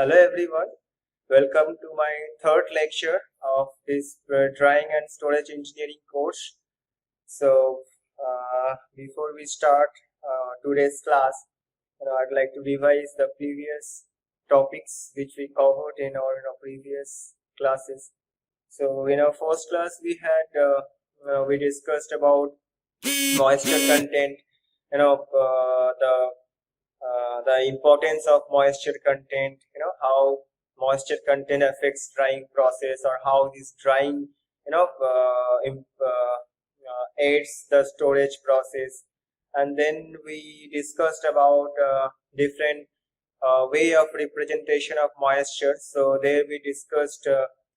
Hello everyone, welcome to my third lecture of this drying and storage engineering course. Before we start today's class, I'd like to revise the previous topics which we covered in our previous classes. So in our first class we discussed about moisture content, the importance of moisture content, how moisture content affects drying process, or how this drying aids the storage process. And then we discussed about different way of representation of moisture. So there we discussed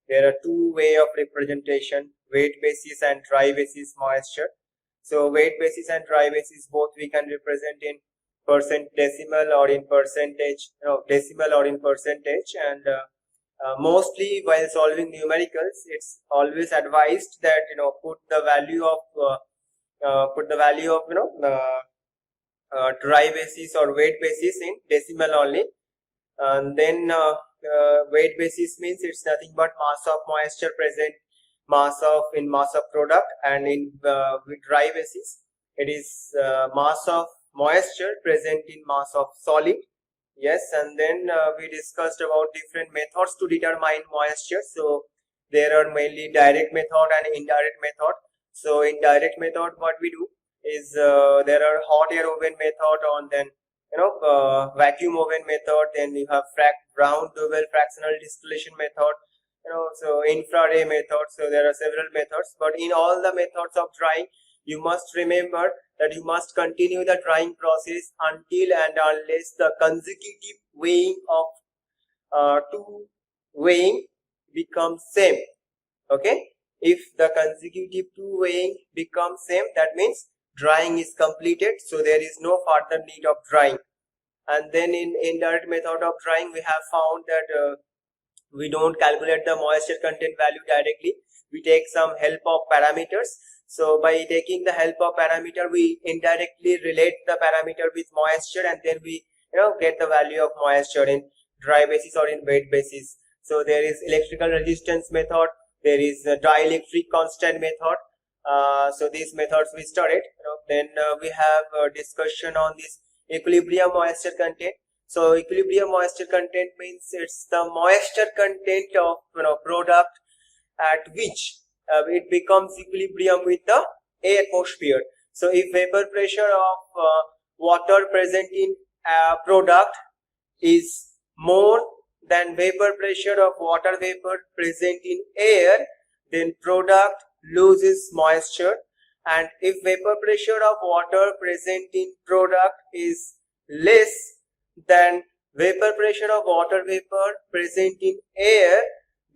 there are two way of representation: weight basis and dry basis moisture. So weight basis and dry basis both we can represent in decimal or in percentage, decimal or in percentage. And mostly while solving numericals, it's always advised that put the value of dry basis or weight basis in decimal only. And then weight basis means it's nothing but mass of moisture present, mass of product. And in with dry basis, it is mass of moisture present in mass of solid. Yes. And then we discussed about different methods to determine moisture. So there are mainly direct method and indirect method. So in direct method, what we do is there are hot air oven method, and then vacuum oven method. Then you have round double fractional distillation method, so infrared method. So there are several methods, but in all the methods of drying, you must remember that you must continue the drying process until and unless the consecutive weighing of two weighing becomes same. Okay, if the consecutive two weighing becomes same, that means drying is completed, so there is no further need of drying. And then in indirect method of drying, we have found that we don't calculate the moisture content value directly. We take some help of parameters. So by taking the help of parameter, we indirectly relate the parameter with moisture, and then we get the value of moisture in dry basis or in weight basis. So there is electrical resistance method, there is a dielectric constant method. So these methods we studied. Then we have a discussion on this equilibrium moisture content. So equilibrium moisture content means it's the moisture content of product at which it becomes equilibrium with the atmosphere. So if vapor pressure of water present in a product is more than vapor pressure of water vapor present in air, then product loses moisture. And if vapor pressure of water present in product is less than vapor pressure of water vapor present in air,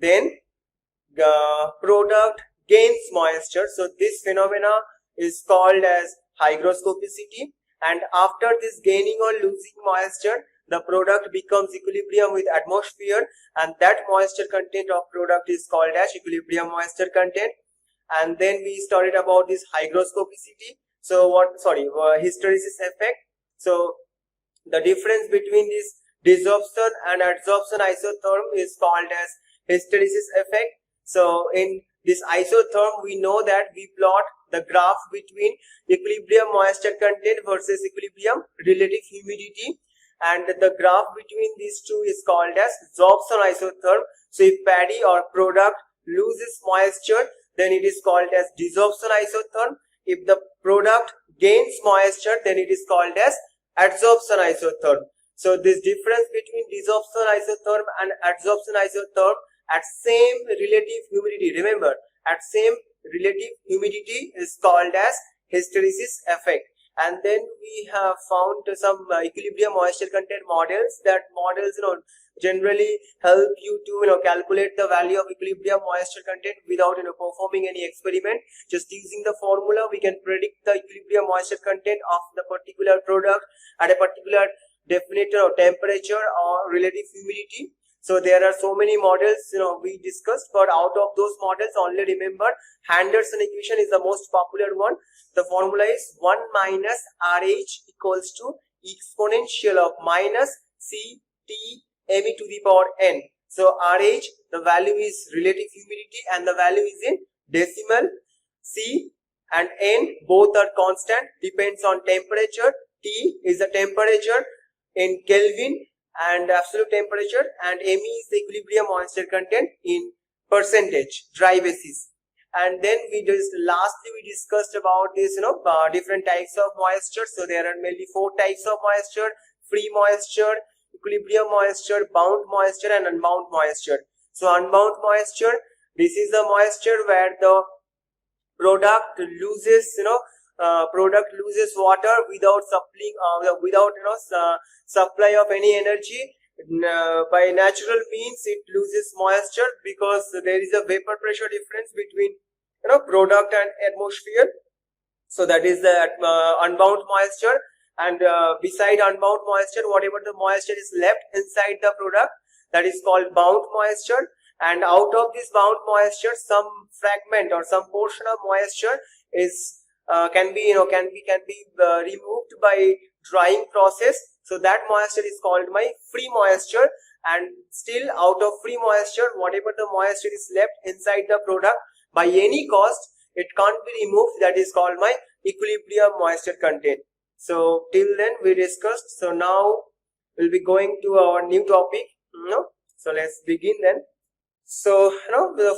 then the product gains moisture. So this phenomena is called as hygroscopicity. And after this gaining or losing moisture, the product becomes equilibrium with atmosphere, and that moisture content of product is called as equilibrium moisture content. And then we studied about this hygroscopicity. So hysteresis effect. So the difference between this desorption and adsorption isotherm is called as hysteresis effect. So in this isotherm, we know that we plot the graph between equilibrium moisture content versus equilibrium relative humidity, and the graph between these two is called as sorption isotherm. So if paddy or product loses moisture, then it is called as desorption isotherm. If the product gains moisture, then it is called as adsorption isotherm. So this difference between desorption isotherm and adsorption isotherm at same relative humidity, remember, at same relative humidity is called as hysteresis effect. And then we have found some equilibrium moisture content models. That models generally help you to calculate the value of equilibrium moisture content without performing any experiment. Just using the formula, we can predict the equilibrium moisture content of the particular product at a particular definite temperature or relative humidity. So there are so many models we discussed, but out of those models, only remember Henderson equation is the most popular one. The formula is 1 minus RH equals to exponential of minus CT Me to the power n. So RH, the value is relative humidity and the value is in decimal. C and n both are constant, depends on temperature. T is the temperature in Kelvin and absolute temperature, and Me is the equilibrium moisture content in percentage, dry basis. And then lastly we discussed about this different types of moisture. So there are mainly 4 types of moisture: free moisture, equilibrium moisture, bound moisture, and unbound moisture. So unbound moisture, this is the moisture where the product loses water without supply of any energy. By natural means it loses moisture because there is a vapor pressure difference between product and atmosphere. So that is the unbound moisture. And beside unbound moisture, whatever the moisture is left inside the product, that is called bound moisture. And out of this bound moisture, some fragment or some portion of moisture is can be removed by drying process. So that moisture is called my free moisture. And still out of free moisture, whatever the moisture is left inside the product, by any cost it can't be removed, that is called my equilibrium moisture content. So till then we discussed. So now we'll be going to our new topic. So let's begin then. So the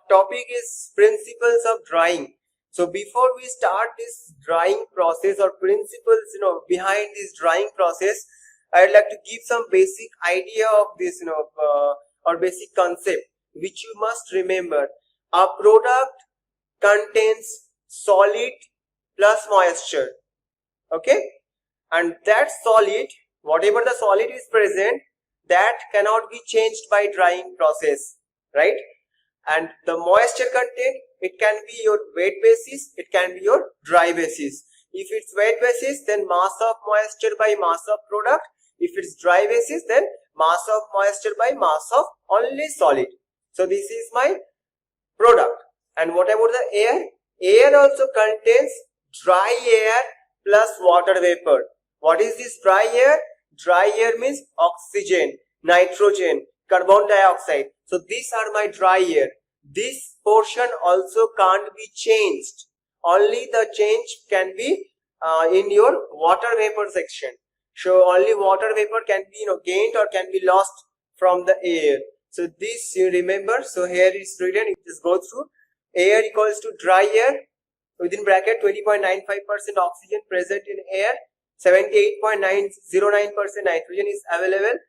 topic is principles of drying. So before we start this drying process or principles behind this drying process, I'd like to give some basic idea of this or basic concept which you must remember. A product contains solid plus moisture, okay, and that solid, whatever the solid is present, that cannot be changed by drying process, right? And the moisture content, it can be your wet basis, it can be your dry basis. If it's wet basis, then mass of moisture by mass of product. If it's dry basis, then mass of moisture by mass of only solid. So this is my product. And what about the air? Air also contains dry air plus water vapor. What is this dry air? Dry air means oxygen, nitrogen, carbon dioxide. So these are my dry air. This portion also can't be changed. Only the change can be in your water vapor section. So only water vapor can be gained or can be lost from the air. So this you remember. So here is written, it just go through. Air equals to dry air, within bracket 20.95% oxygen present in air, 78.909% nitrogen is available,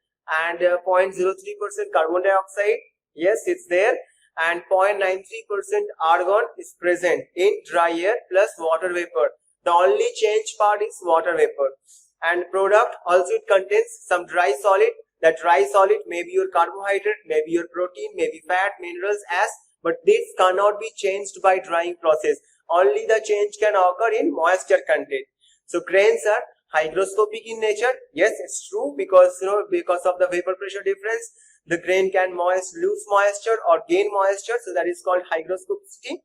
and 0.03% carbon dioxide, yes, it's there, and 0.93% argon is present in dry air plus water vapor. The only change part is water vapor. And product also, it contains some dry solid. That dry solid may be your carbohydrate, may be your protein, may be fat, minerals, as, but this cannot be changed by drying process. Only the change can occur in moisture content. So grains are hygroscopic in nature. Yes, it's true, because because of the vapor pressure difference, the grain can lose moisture or gain moisture. So that is called hygroscopicity.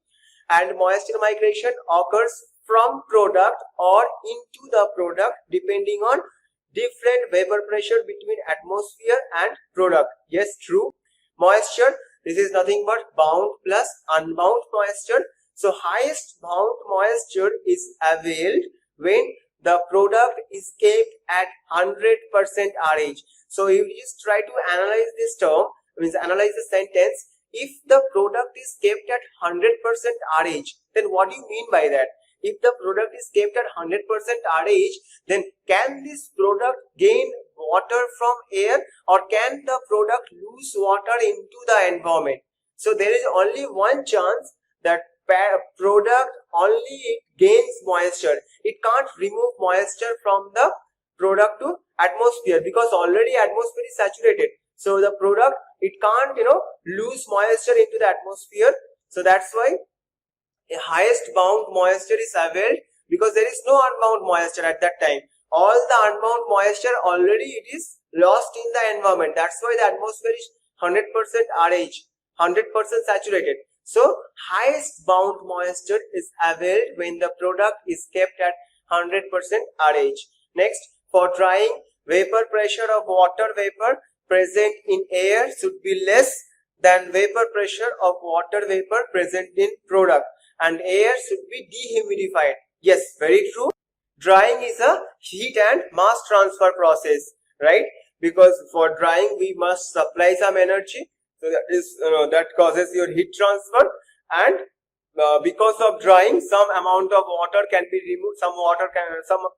And moisture migration occurs from product or into the product depending on different vapor pressure between atmosphere and product. Yes, true. Moisture, this is nothing but bound plus unbound moisture. So highest bound moisture is availed when the product is kept at 100% RH. So if you just try to analyze this term, means analyze the sentence, if the product is kept at 100% RH, then what do you mean by that? If the product is kept at 100% RH, then can this product gain water from air, or can the product lose water into the environment? So there is only one chance that product only gains moisture. It can't remove moisture from the product to atmosphere, because already atmosphere is saturated. So the product, it can't lose moisture into the atmosphere. So that's why a highest bound moisture is availed, because there is no unbound moisture at that time. All the unbound moisture already it is lost in the environment. That's why the atmosphere is 100% RH, 100% saturated. So highest bound moisture is availed when the product is kept at 100% RH. Next, for drying, vapor pressure of water vapor present in air should be less than vapor pressure of water vapor present in product, and air should be dehumidified. Yes, very true. Drying is a heat and mass transfer process, right? Because for drying we must supply some energy, so that is that causes your heat transfer, and because of drying some amount of water can be removed, some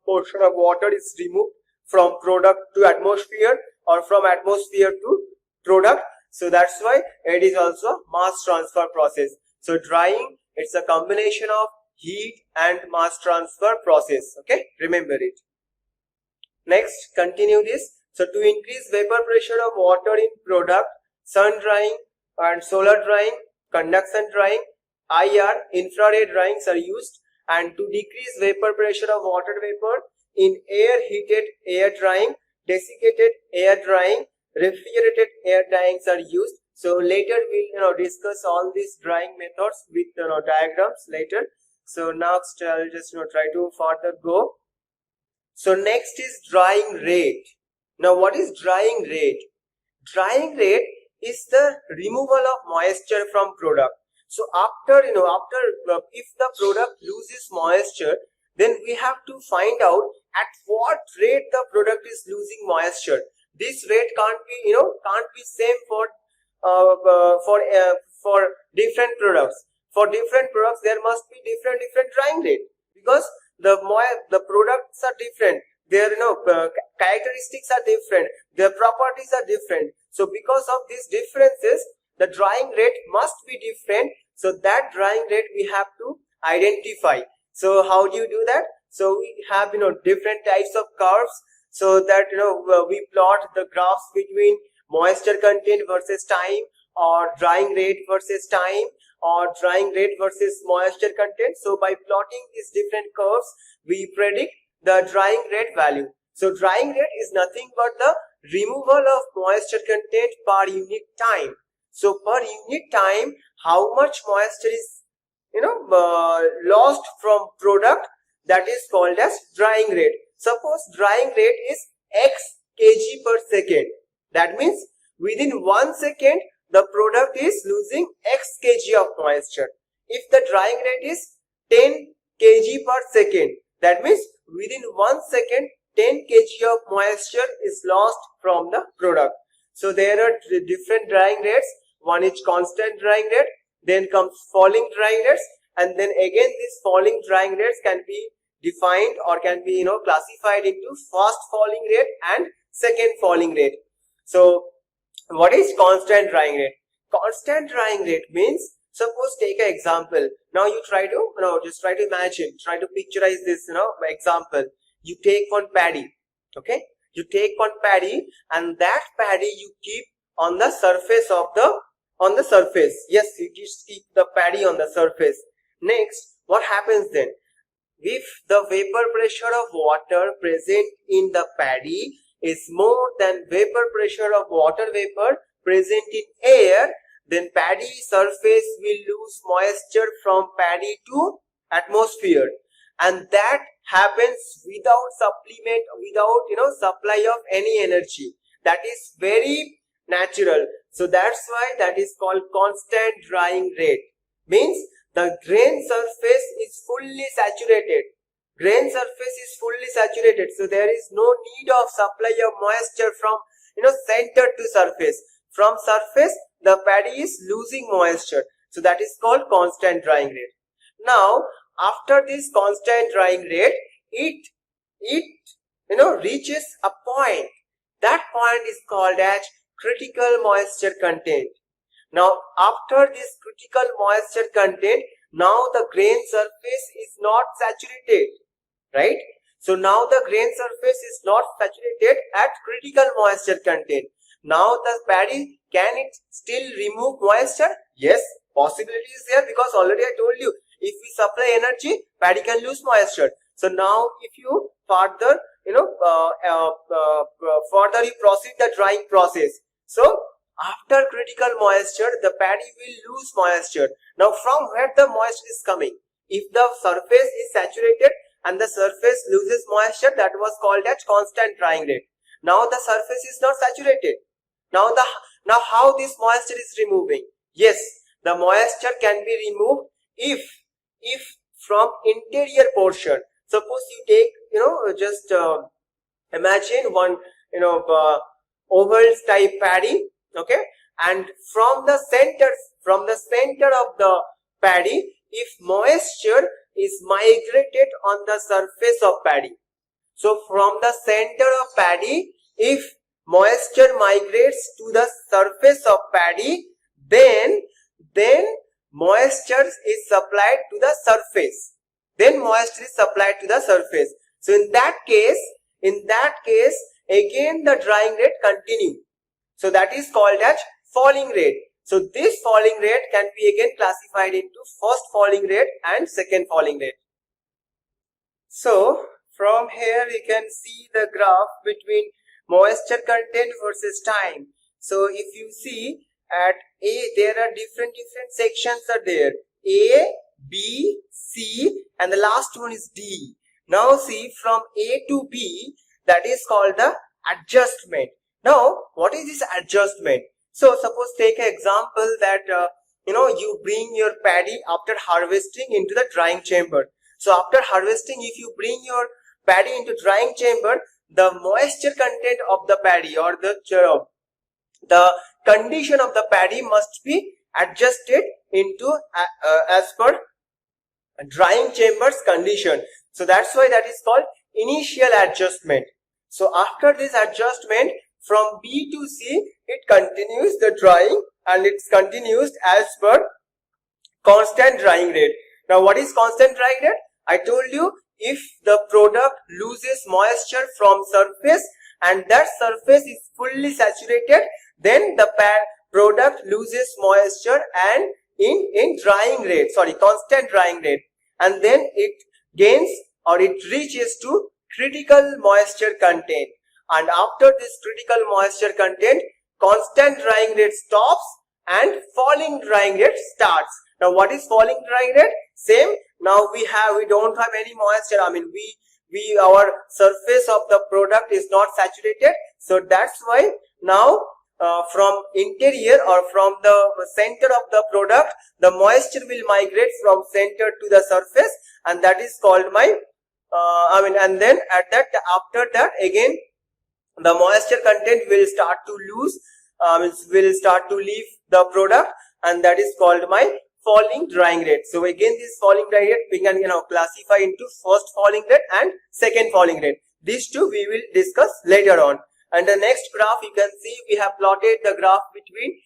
portion of water is removed from product to atmosphere or from atmosphere to product. So that's why it is also mass transfer process. So drying, it's a combination of heat and mass transfer process. Okay, remember it. Next, continue this. So to increase vapor pressure of water in product, sun drying and solar drying, conduction drying, IR, infrared dryings are used, and to decrease vapor pressure of water vapor in air, heated air drying, desiccated air drying, refrigerated air dryings are used. So later we'll discuss all these drying methods with diagrams later. So next I'll just try to further go. So next is drying rate. Now what is drying rate? Drying rate is the removal of moisture from product. So after if the product loses moisture, then we have to find out at what rate the product is losing moisture. This rate can't be same for different products. For different products there must be different drying rate, because the products are different, their characteristics are different, their properties are different. So because of these differences, the drying rate must be different. So that drying rate we have to identify. So how do you do that? So we have different types of curves, so that we plot the graphs between moisture content versus time, or drying rate versus time, or drying rate versus moisture content. So by plotting these different curves, we predict the drying rate value. So drying rate is nothing but the removal of moisture content per unit time. So per unit time, how much moisture is lost from product, that is called as drying rate. Suppose drying rate is x kg per second. That means within 1 second the product is losing x kg of moisture. If the drying rate is 10 kg per second, that means within 1 second 10 kg of moisture is lost from the product. So there are different drying rates. One is constant drying rate, then comes falling drying rates, and then again these falling drying rates can be defined or can be classified into fast falling rate and second falling rate. So what is constant drying rate? Constant drying rate means, suppose take an example. Now you try to just try to imagine, try to picturize this example. You take one paddy, okay? You take one paddy, and that paddy you keep on the surface of the surface. Yes, you just keep the paddy on the surface. Next, what happens then? If the vapor pressure of water present in the paddy is more than vapor pressure of water vapor present in air, then paddy surface will lose moisture from paddy to atmosphere, and that happens without supply of any energy. That is very natural. So that's why that is called constant drying rate. Means the grain surface is fully saturated. Grain surface is fully saturated. So there is no need of supply of moisture from center to surface. From surface the paddy is losing moisture. So that is called constant drying rate. Now after this constant drying rate, it reaches a point. That point is called as critical moisture content. Now after this critical moisture content, now the grain surface is not saturated, right? So now the grain surface is not saturated at critical moisture content. Now the paddy, can it still remove moisture? Yes, possibility is there, because already I told you, if we supply energy, paddy can lose moisture. So now if you further further you proceed the drying process. So after critical moisture, the paddy will lose moisture. Now from where the moisture is coming? If the surface is saturated and the surface loses moisture, that was called as constant drying rate. Now the surface is not saturated. Now how this moisture is removing? Yes, the moisture can be removed if from interior portion. Suppose you take, just imagine one, oval type paddy, okay, and from the center of the paddy, if moisture is migrated on the surface of paddy, so from the center of paddy, if moisture migrates to the surface of paddy, then moisture is supplied to the surface. So in that case, again the drying rate continues. So that is called as falling rate. So this falling rate can be again classified into first falling rate and second falling rate. So from here you can see the graph between moisture content versus time. So if you see at A, there are different sections are there. A, B, C, and the last one is D. Now see, from A to B, that is called the adjustment. Now what is this adjustment? So suppose take an example that you bring your paddy after harvesting into the drying chamber. So after harvesting, if you bring your paddy into drying chamber, the moisture content of the paddy or the condition of the paddy must be adjusted into as per drying chamber's condition. So that's why that is called initial adjustment. So after this adjustment, from B to C, it continues the drying and it's continues as per constant drying rate. Now what is constant drying rate? I told you, if the product loses moisture from surface and that surface is fully saturated, then the product loses moisture and in drying rate, constant drying rate, and then it gains or it reaches to critical moisture content, and after this critical moisture content, constant drying rate stops and falling drying rate starts. Now what is falling drying rate? Same. Now we don't have any moisture. I mean our surface of the product is not saturated. So that's why now from interior or from the center of the product, the moisture will migrate from center to the surface, and that is called and then after that again the moisture content will start to leave the product, and that is called my falling drying rate. So again, this falling drying rate we can classify into first falling rate and second falling rate. These two we will discuss later on. And the next graph, you can see we have plotted the graph between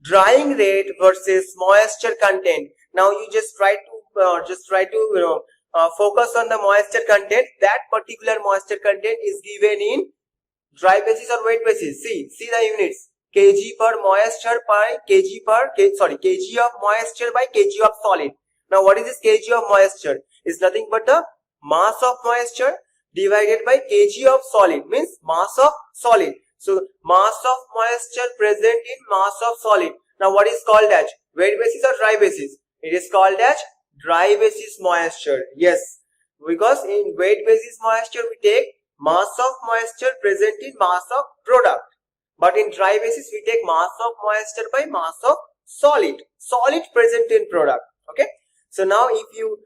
drying rate versus moisture content. Now you just try to focus on the moisture content. That particular moisture content is given in dry basis or wet basis. See the units: kg per moisture by kg of moisture by kg of solid. Now what is this kg of moisture? Is nothing but the mass of moisture divided by kg of solid, means mass of solid. So mass of moisture present in mass of solid. Now what is called as wet basis or dry basis? It is called as dry basis moisture. Yes, because in wet basis moisture we take mass of moisture present in mass of product, but in dry basis we take mass of moisture by mass of solid present in product. Okay, so now if you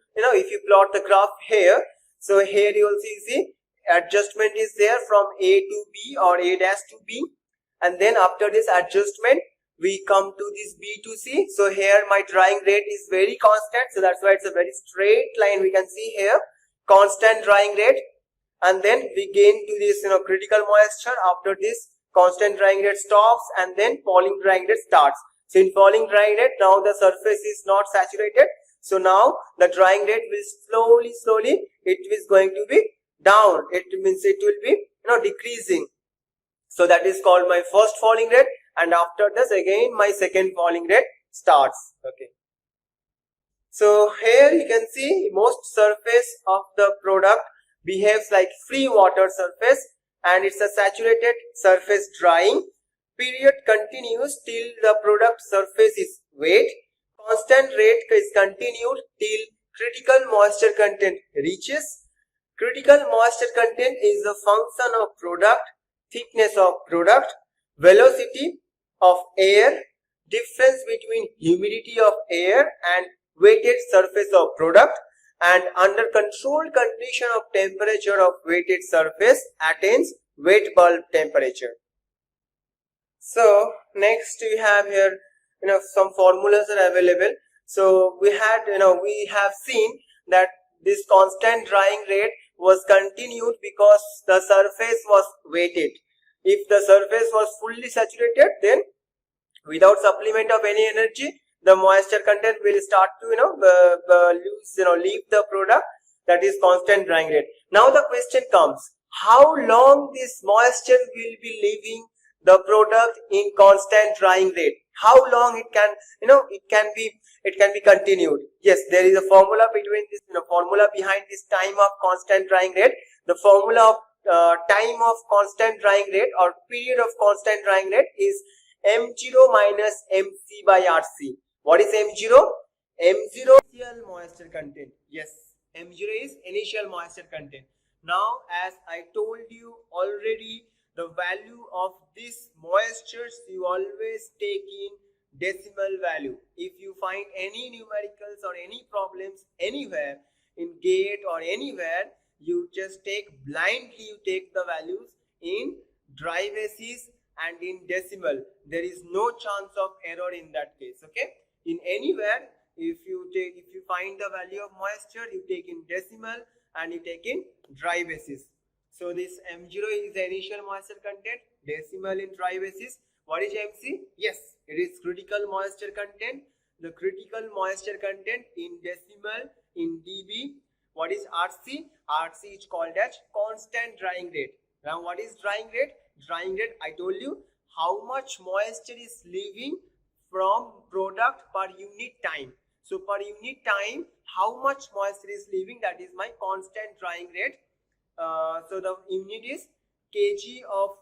plot the graph here, so here you will see adjustment is there from A to B or A dash to B, and then after this adjustment we come to this B to C. So here my drying rate is very constant, so that's why it's a very straight line. We can see here constant drying rate, and then we gain to this critical moisture. After this constant drying rate stops and then falling drying rate starts. So in falling drying rate, now the surface is not saturated, so now the drying rate will slowly it is going to be down. It means it will be decreasing. So that is called my first falling rate, and after this again my second falling rate starts. Okay, so here you can see most surface of the product behaves like free water surface, and it's a saturated surface. Drying period continues till the product surface is wet. Constant rate is continued till critical moisture content reaches. Critical moisture content is the function of product thickness of product, velocity of air, difference between humidity of air and weighted surface of product, and under controlled condition of temperature of weighted surface attains wet bulb temperature. So next we have here, some formulas are available. So we have seen that this constant drying rate was continued because the surface was weighted. If the surface was fully saturated, then without supplement of any energy, the moisture content will start to leave the product. That is constant drying rate. Now the question comes, how long this moisture will be leaving the product in constant drying rate? How long it can be continued? Yes, there is a formula between this formula behind this time of constant drying rate. The formula of time of constant drying rate or period of constant drying rate is M0 minus MC by RC. What is M0? M0 initial moisture content. Yes, M0 is initial moisture content. Now, as I told you already, the value of this moistures you always take in decimal value. If you find any numericals or any problems anywhere in GATE or anywhere, you just blindly take the values in dry basis and in decimal. There is no chance of error in that case. Okay, in anywhere, if you find the value of moisture, you take in decimal and you take in dry basis. So this M0 is the initial moisture content, decimal in dry basis. What is MC? Yes, it is critical moisture content. The critical moisture content in decimal in dB. What is RC? RC is called as constant drying rate. Now what is drying rate? Drying rate, I told you, how much moisture is leaving from product per unit time. So per unit time, how much moisture is leaving, that is my constant drying rate. So the unit is kg of,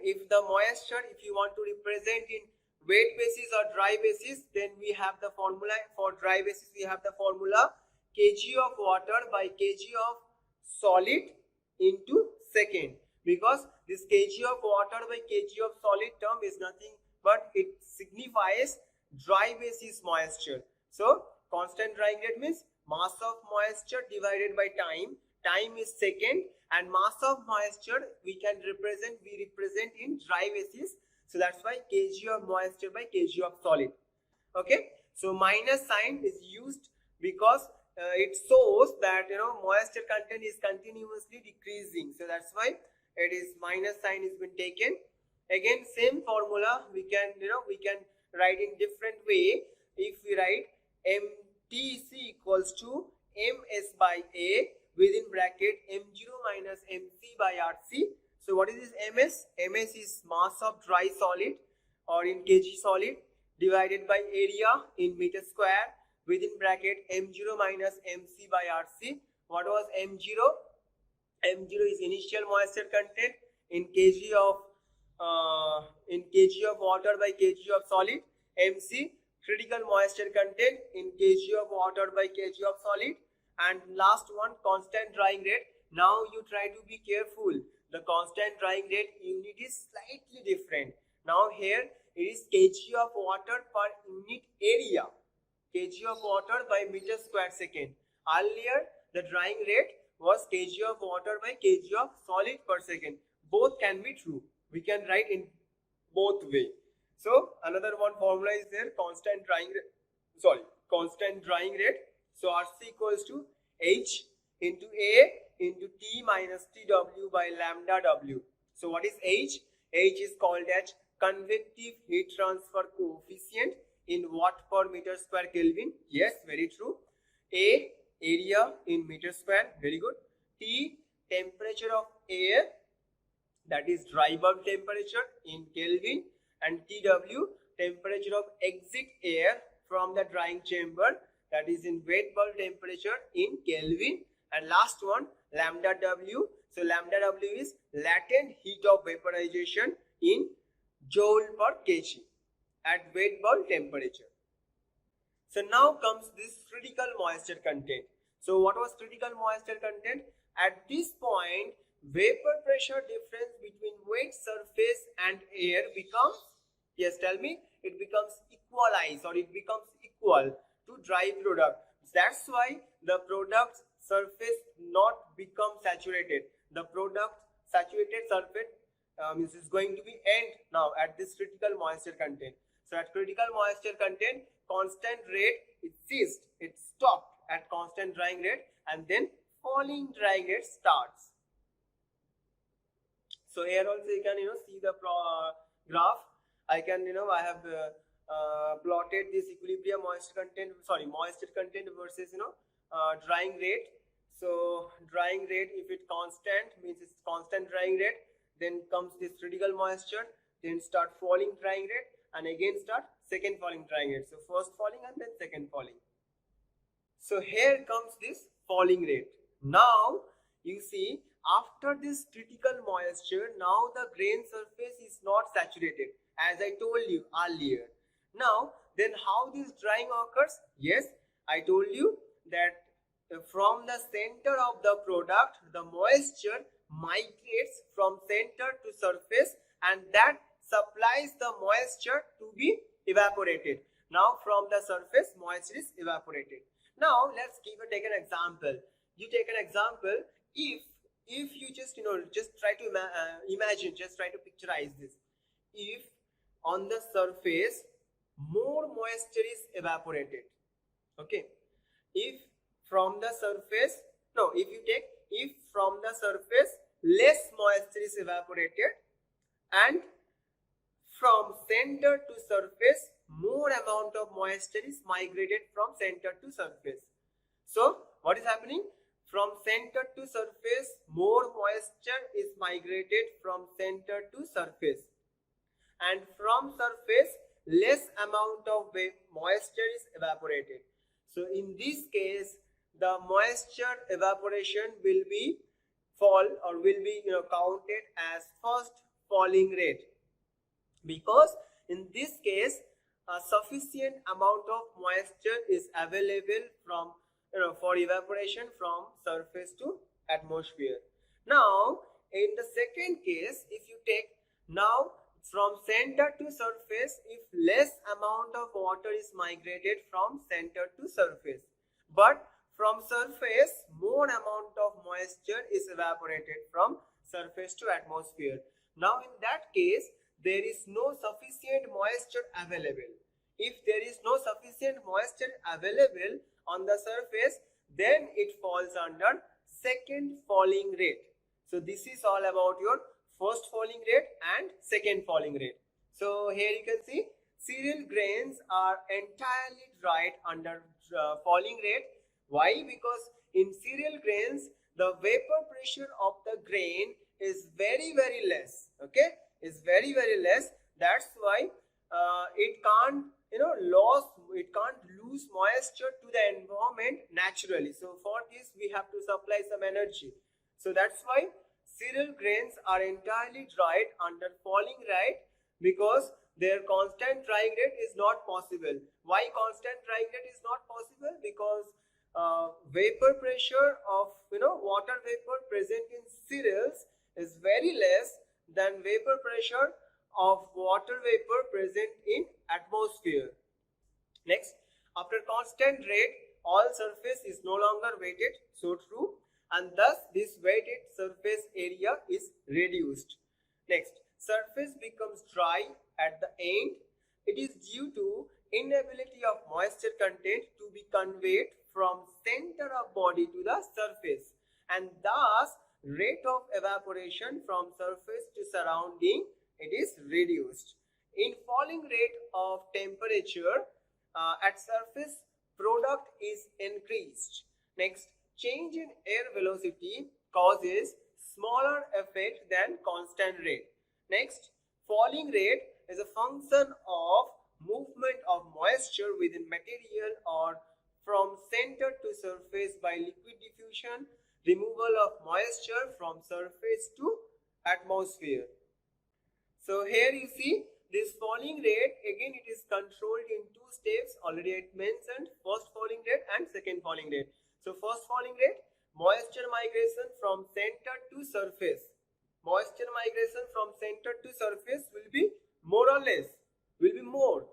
if the moisture, if you want to represent in wet basis or dry basis, then we have the formula. For dry basis, we have the formula kg of water by kg of solid into second, because this kg of water by kg of solid term is nothing but it signifies dry basis moisture. So constant drying rate means mass of moisture divided by time. Time is second, and mass of moisture we represent in dry basis. So that's why kg of moisture by kg of solid. Okay, so minus sign is used because it shows that moisture content is continuously decreasing. So that's why it is minus sign has been taken. Again, same formula we can write in different way. If we write MTC equals to MS by A within bracket M0 minus MC by RC. So what is this MS? MS is mass of dry solid or in kg solid divided by area in meter square within bracket M0 minus MC by RC. What was M0? M0 is initial moisture content in kg of water by kg of solid. MC, critical moisture content in kg of water by kg of solid. And last one, constant drying rate. Now you try to be careful. The constant drying rate unit is slightly different. Now here it is kg of water per unit area. Kg of water by meter square second. Earlier the drying rate was kg of water by kg of solid per second. Both can be true. We can write in both way. So another one formula is there, constant drying rate. So RC equals to H into A into T minus TW by lambda W. So what is H? H is called as convective heat transfer coefficient in watt per meter square Kelvin. Yes, very true. A, area in meter square. Very good. T, temperature of air, that is dry bulb temperature in Kelvin, and TW, temperature of exit air from the drying chamber, that is in wet bulb temperature in Kelvin. And last one, lambda W. So lambda W is latent heat of vaporization in joule per kg at wet bulb temperature. So now comes this critical moisture content. So what was critical moisture content? At this point, vapor pressure difference between wet surface and air becomes, yes, tell me, it becomes equalized or it becomes equal to dry product. That's why the product surface not become saturated. The product saturated surface is going to be end now at this critical moisture content. So at critical moisture content, constant rate it ceased, it stopped at constant drying rate, and then falling drying rate starts. So here also you can see the graph. I can I have plotted this equilibrium moisture content versus drying rate. So drying rate, if it constant means it's constant drying rate, then comes this critical moisture, then start falling drying rate, and again start second falling drying rate. So first falling and then second falling. So here comes this falling rate. Now you see, after this critical moisture, now the grain surface is not saturated, as I told you earlier. Now then how this drying occurs? Yes, I told you that from the center of the product, the moisture migrates from center to surface, and that supplies the moisture to be evaporated. Now from the surface, moisture is evaporated. Now let's take an example. You take an example. If you just just try to imagine, just try to picturize this. If on the surface more moisture is evaporated, okay. If from the surface, no, if from the surface less moisture is evaporated, and from center to surface more amount of moisture is migrated from center to surface. So what is happening? From center to surface more moisture is migrated from center to surface, and from surface less amount of moisture is evaporated. So in this case, the moisture evaporation will be counted as first falling rate, because in this case a sufficient amount of moisture is available from for evaporation from surface to atmosphere. Now in the second case, if you take now from center to surface, if less amount of water is migrated from center to surface, but from surface more amount of moisture is evaporated from surface to atmosphere. Now in that case, there is no sufficient moisture available. If there is no sufficient moisture available on the surface, then it falls under second falling rate. So this is all about your first falling rate and second falling rate. So here you can see cereal grains are entirely dried under falling rate. Why? Because in cereal grains the vapor pressure of the grain is very less, okay, is very less. That's why it can't lose moisture to the environment naturally. So for this we have to supply some energy. So that's why cereal grains are entirely dried under falling rate, because their constant drying rate is not possible. Why constant drying rate is not possible? Because vapor pressure of water vapor present in cereals is very less than vapor pressure of water vapor present in atmosphere. Next, after constant rate, all surface is no longer weighted, so true, and thus this weighted surface area is reduced. Next, surface becomes dry at the end. It is due to inability of moisture content to be conveyed from center of body to the surface, and thus rate of evaporation from surface to surrounding, it is reduced. In falling rate of temperature at surface, product is increased. Next, change in air velocity causes smaller effect than constant rate. Next, falling rate is a function of movement of moisture within material or from center to surface by liquid diffusion, removal of moisture from surface to atmosphere. So here you see this falling rate, again it is controlled in two steps. Already I mentioned first falling rate and second falling rate. So first falling rate, moisture migration from center to surface. Moisture migration from center to surface will be more or less, will be more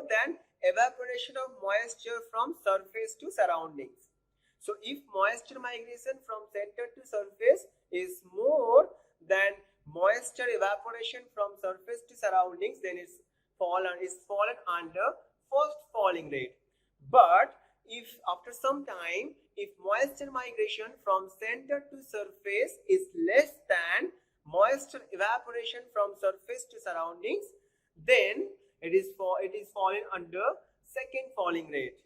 than evaporation of moisture from surface to surroundings. So if moisture migration from center to surface is more than moisture evaporation from surface to surroundings, then it's fallen under first falling rate. But if after some time, if moisture migration from center to surface is less than moisture evaporation from surface to surroundings, then it is fallen under second falling rate.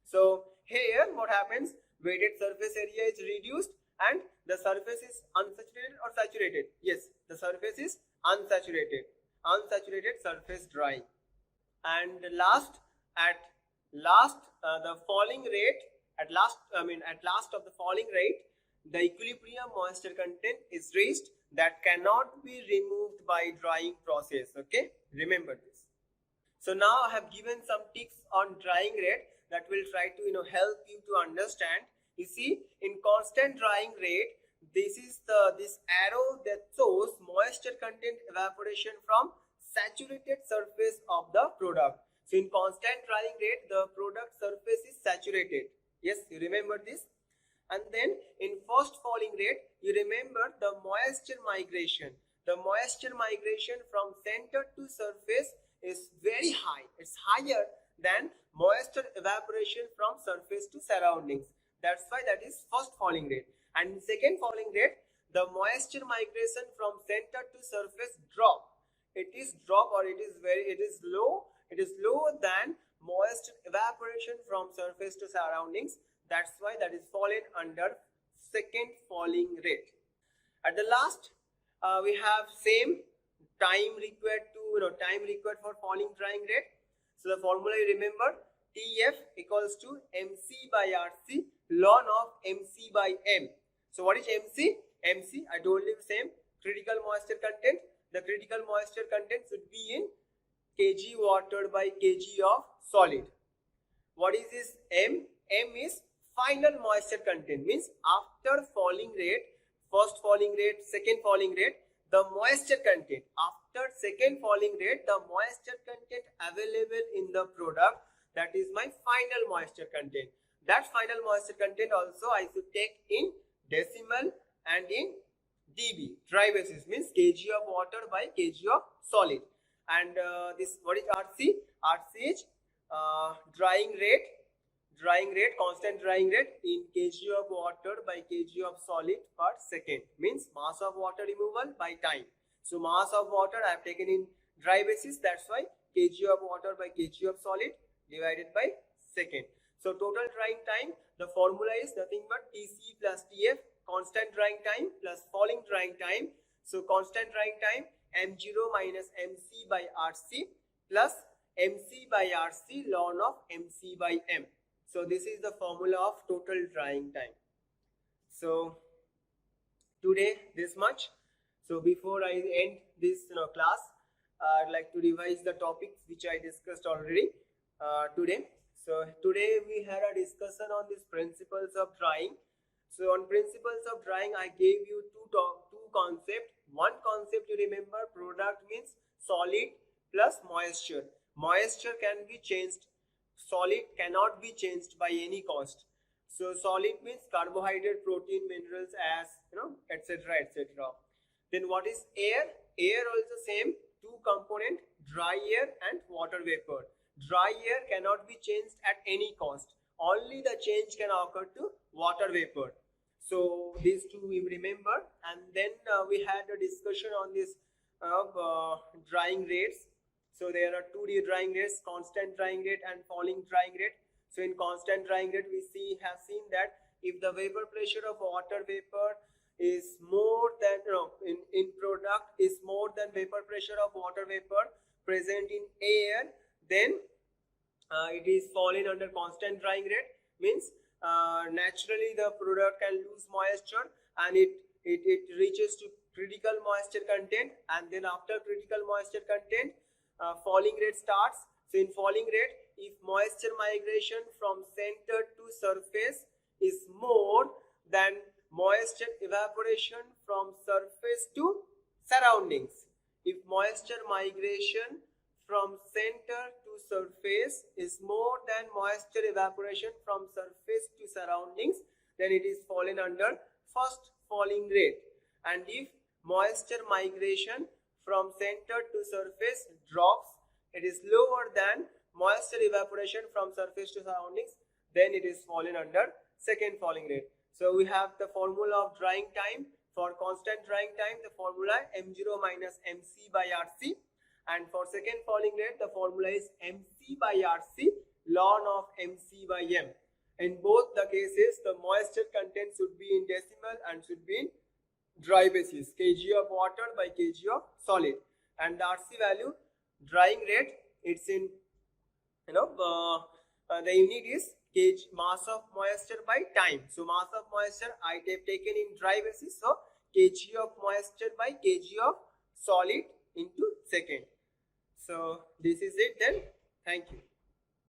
So here what happens, weighted surface area is reduced and the surface is unsaturated or saturated. Yes, the surface is unsaturated surface drying. And at last the falling rate, at last of the falling rate, the equilibrium moisture content is reached that cannot be removed by drying process. Okay, remember this. So now I have given some tips on drying rate that will try to help you to understand. You see, in constant drying rate, this is this arrow that shows moisture content evaporation from saturated surface of the product. So in constant drying rate, the product surface is saturated. Yes, you remember this. And then in first falling rate, you remember the moisture migration. The moisture migration from center to surface is very high. It's higher than moisture evaporation from surface to surroundings. That's why that is first falling rate. And in second falling rate, the moisture migration from center to surface drop. It is drop, or it is low. It is lower than moisture evaporation from surface to surroundings. That's why that is fallen under second falling rate. At the last, we have same time required for falling drying rate. So the formula you remember, TF equals to MC by RC ln of MC by M. So what is MC? MC, I told you same, critical moisture content. The critical moisture content should be in kg water by kg of solid. What is this M? M is final moisture content, means after falling rate, first falling rate, second falling rate, the moisture content, after second falling rate, the moisture content available in the product, that is my final moisture content. That final moisture content also I should take in decimal and in dB, dry basis, means kg of water by kg of solid. And this, what is RC? RC is drying rate, constant drying rate in kg of water by kg of solid per second, means mass of water removal by time. So mass of water I have taken in dry basis, that's why kg of water by kg of solid divided by second. So total drying time, the formula is nothing but TC plus TF, constant drying time plus falling drying time. So constant drying time M0 minus MC by RC plus MC by RC ln of MC by M. So this is the formula of total drying time. So today this much. So before I end this class, I'd like to revise the topics which I discussed already today. So today we had a discussion on these principles of drying. So on principles of drying, I gave you two concepts. One concept you remember, product means solid plus moisture. Moisture can be changed, solid cannot be changed by any cost. So solid means carbohydrate, protein, minerals, as etc, etc. Then what is air? Air also same, two component, dry air and water vapor. Dry air cannot be changed at any cost. Only the change can occur to water vapor. So these two we remember. And then we had a discussion on this drying rates. So there are two drying rates, constant drying rate and falling drying rate. So in constant drying rate, we have seen that if the vapor pressure of water vapor is more than in product is more than vapor pressure of water vapor present in air, then it is falling under constant drying rate, means naturally the product can lose moisture and it reaches to critical moisture content, and then after critical moisture content falling rate starts. So in falling rate, if moisture migration from center to surface is more Then moisture evaporation from surface to surroundings. If moisture migration from center to surface is more than moisture evaporation from surface to surroundings, then it is fallen under first falling rate. And if moisture migration from center to surface drops, it is lower than moisture evaporation from surface to surroundings, then it is fallen under second falling rate. So we have the formula of drying time. For constant drying time, the formula m0 minus mc by rc, and for second falling rate, the formula is mc by rc ln of mc by m. In both the cases, the moisture content should be in decimal and should be in dry basis, kg of water by kg of solid. And the rc value, drying rate, it's in the unit is kg, mass of moisture by time. So mass of moisture I have taken in dry basis, so kg of moisture by kg of solid into second. So this is it then. Thank you.